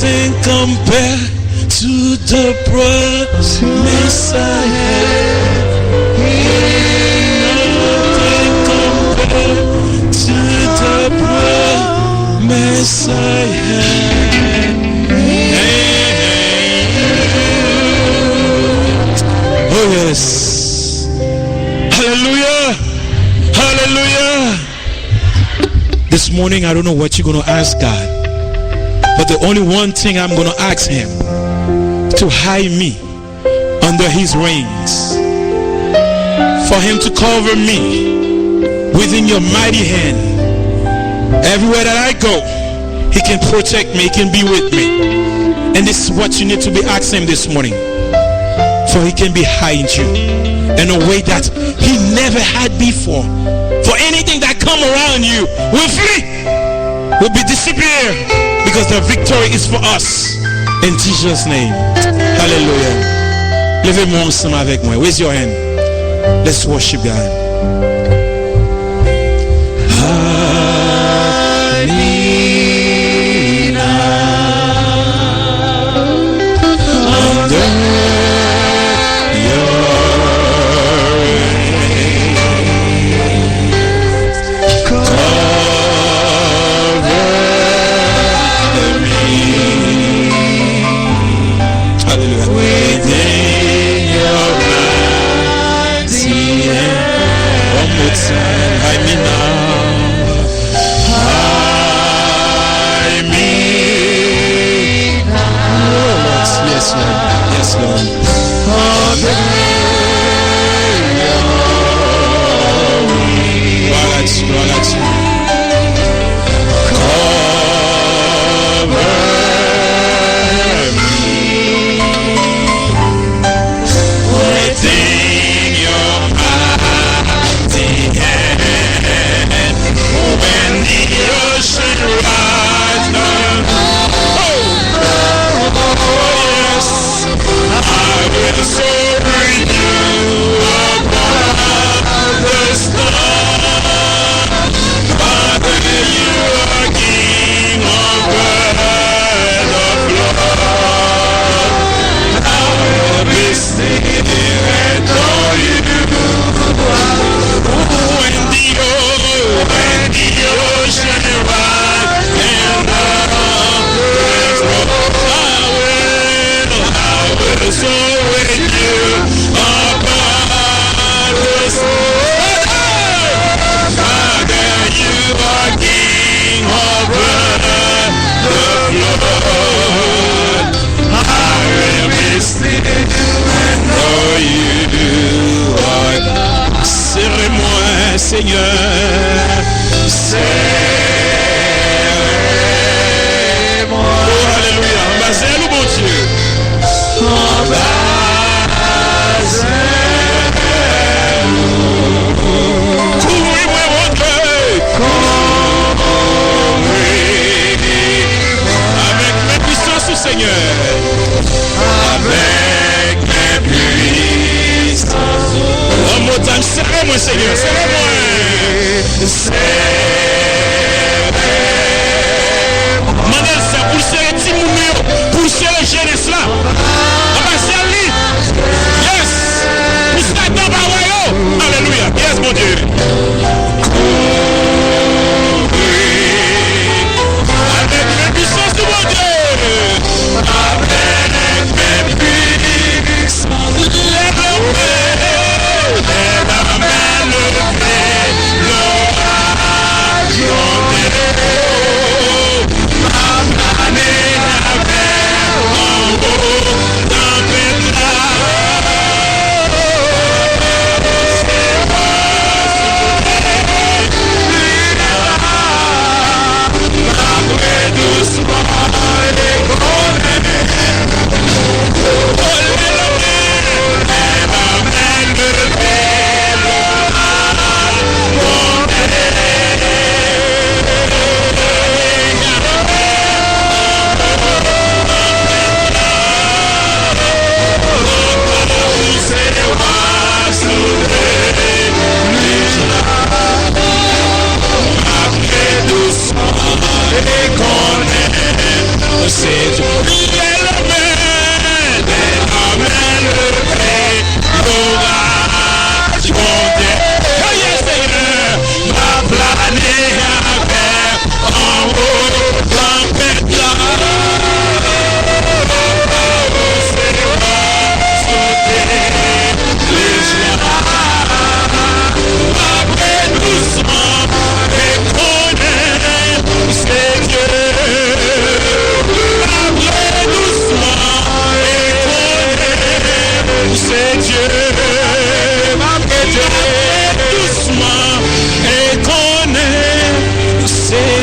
Nothing compared to the promise I have. Nothing compared to the promise I have. Oh yes. Hallelujah. Hallelujah. This morning I don't know what you're going to ask God. But the only one thing I'm going to ask him, to hide me under his wings, for him to cover me within your mighty hand. Everywhere that I go, he can protect me, he can be with me. And this is what you need to be asking him this morning, for he can be hiding you in a way that he never had before. For anything that come around you will flee, will be disappear, because the victory is for us. In Jesus' name. Hallelujah. Levez-moi ensemble avec moi. Raise your hand. Let's worship God.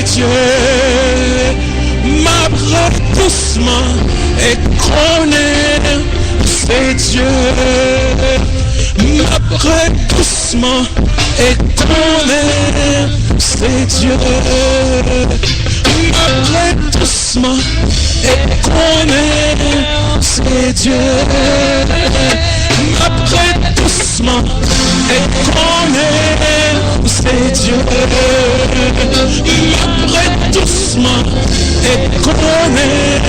c'est Dieu. M'apprête doucement et connaît, c'est Dieu. M'apprête doucement et connaît, c'est Dieu. M'apprête doucement et connaît, c'est Dieu. M'apprête doucement et connaît, c'est Dieu. M'apprête doucement et connaît,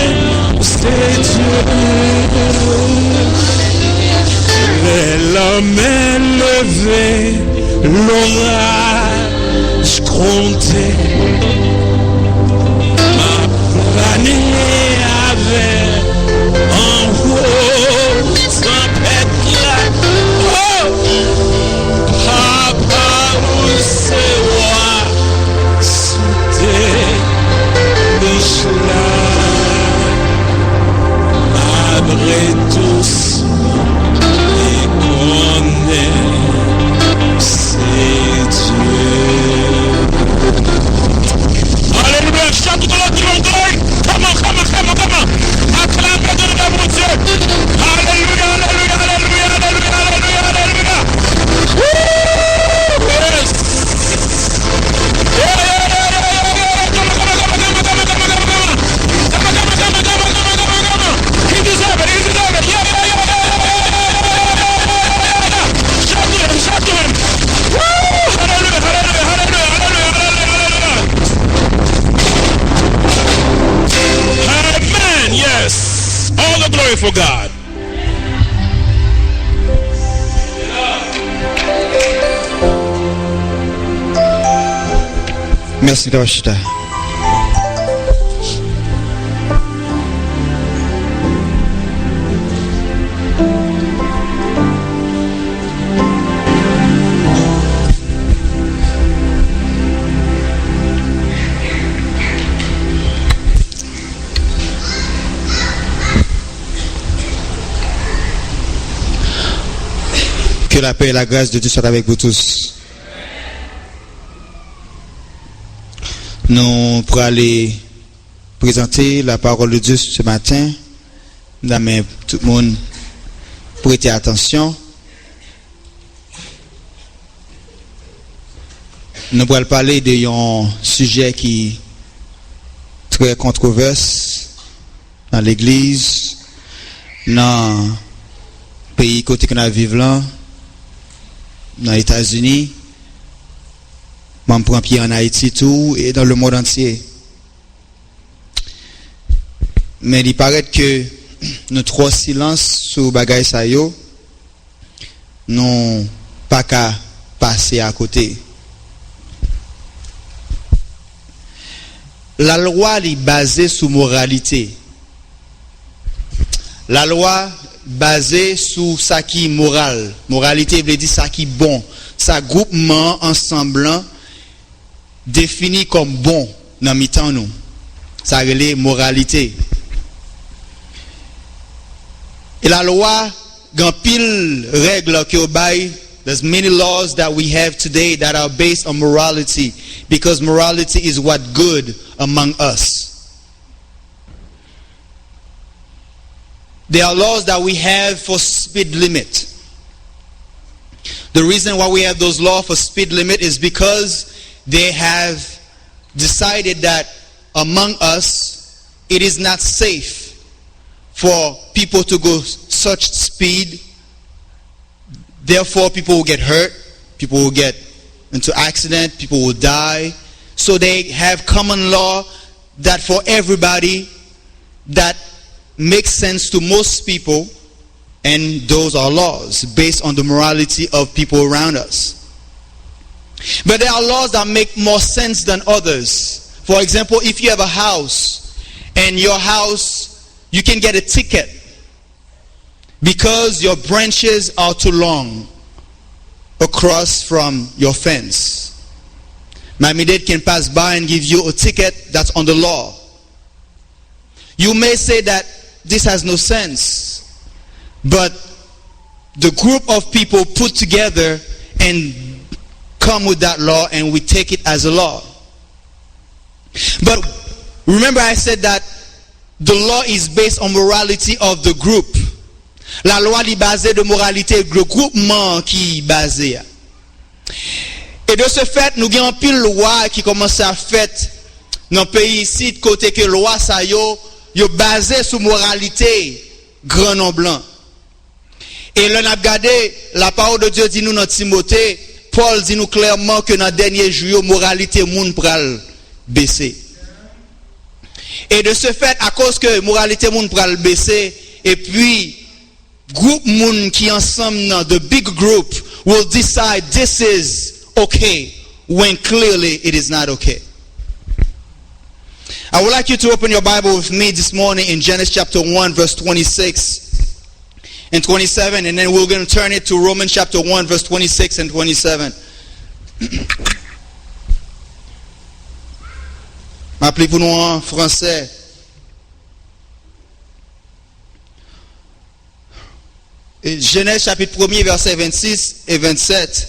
c'est Dieu. L'homme est levé, l'orage compté. Ma planète avait en haut sans pétard. Oh! Papa, où c'est moi? Sous tes bouches là. Après tous. C'est Dieu. Alléluia, chante tout le monde qui l'entend. Come on. Acclamez de mon Dieu. Alléluia. Yes. He deserves it. Yes, all the glory for God. Merci Kawashita. Que la paix et la grâce de Dieu soient avec vous tous. Nous pourrons aller présenter la parole de Dieu ce matin. Mais tout le monde prêtez attention. Nous pourrons parler d'un sujet qui est très controversé dans l'église, dans le pays côté que nous vivons là. Dans les États-Unis, même pour un pied en Haïti tout et dans le monde entier. Mais il paraît que nous trois silences sur bagaille ça yo, non pas qu'à passer à côté. La loi est basée sur moralité. La loi basé sur ça qui est moral. Moralité veut dire ça qui est bon. Ça groupement ensemblant défini comme bon dans mi-temps nous. Ça relève moralité. Et la loi grand pile règles qui obéit. There's many laws that we have today that are based on morality because morality is what good among us. There are laws that we have for speed limit. The reason why we have those laws for speed limit is because they have decided that among us it is not safe for people to go such speed. Therefore, people will get hurt, people will get into accident, people will die. So they have common law that for everybody that makes sense to most people, and those are laws based on the morality of people around us. But there are laws that make more sense than others. For example, if you have a house and your house, you can get a ticket because your branches are too long across from your fence. Miami-Dade can pass by and give you a ticket that's on the law. You may say that this has no sense, but the group of people put together and come with that law, and we take it as a law. But remember I said that the law is based on morality of the group. La loi est basée de moralité de groupement qui est basé. Et de ce fait, nous avons pile loi qui commence à fait dans le pays ici, de côté que loi ça yo basé sur moralité grand nom blanc. Et là, on a regardé, la parole de Dieu dit nous dans Timothée, Paul dit nous clairement que dans le dernier jour, moralité moun pral baisser. Et de ce fait, à cause que moralité moun pral baisser, et puis, groupe moun qui ensemble, the big group, will decide this is okay, when clearly it is not okay. I would like you to open your Bible with me this morning in Genesis chapter 1, verse 26 and 27, and then we're going to turn it to Romans chapter 1, verse 26 and 27. M'appelez pour nous en français. Genèse chapitre 1er, verset 26 et 27.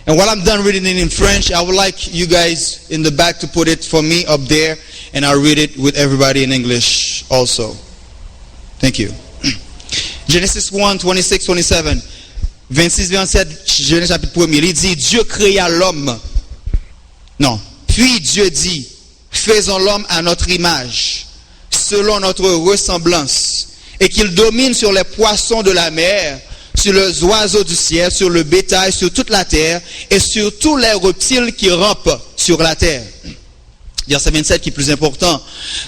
And while I'm done reading it in French, I would like you guys in the back to put it for me up there, and I'll read it with everybody in English also. Thank you. Genesis 1, 26, 27. 26, 27, Genèse chapitre 1er. Il dit, Dieu créa l'homme. Non. Puis Dieu dit, faisons l'homme à notre image, selon notre ressemblance, et qu'il domine sur les poissons de la mer, sur les oiseaux du ciel, sur le bétail, sur toute la terre, et sur tous les reptiles qui rampent sur la terre. Verset 27 qui est plus important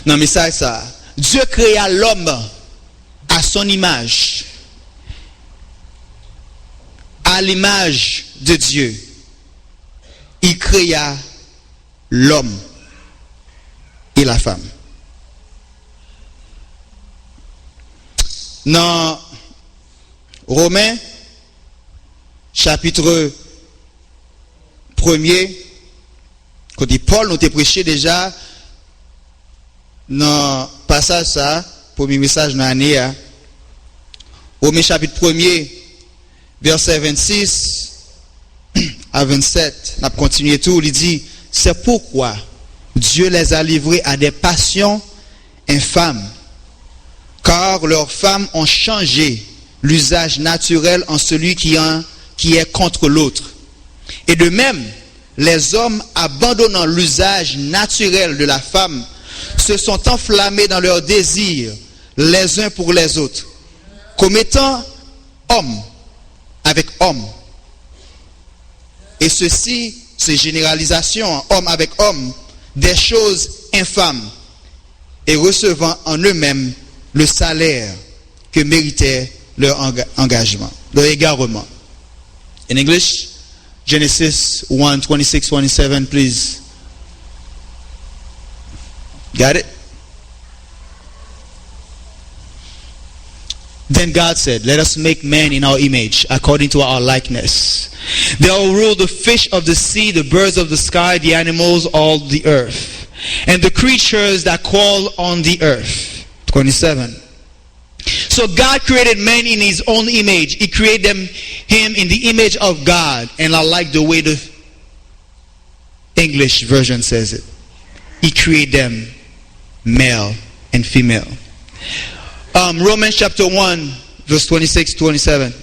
dans le message ça. Dieu créa l'homme à son image. À l'image de Dieu. Il créa l'homme et la femme. Dans Romains, chapitre 1er, quand Paul nous a prêché déjà, dans le passage ça, premier message dans l'année, Romains chapitre 1er, verset 26 à 27, on a continué tout, il dit, c'est pourquoi Dieu les a livrés à des passions infâmes, car leurs femmes ont changé l'usage naturel en celui qui est contre l'autre. Et de même, les hommes abandonnant l'usage naturel de la femme se sont enflammés dans leurs désirs les uns pour les autres, commettant homme avec homme. Et ceci, ces généralisations, homme avec homme, des choses infâmes, et recevant en eux-mêmes le salaire que méritait leur engagement, leur égarement. In English, Genesis 1, 26, 27, please. Got it? Then God said, let us make man in our image, according to our likeness. They will rule the fish of the sea, the birds of the sky, the animals, all the earth, and the creatures that crawl on the earth. 27. So God created man in his own image. He created him in the image of God. And I like the way the English version says it. He created them male and female. Romans chapter 1, verse 26, 27.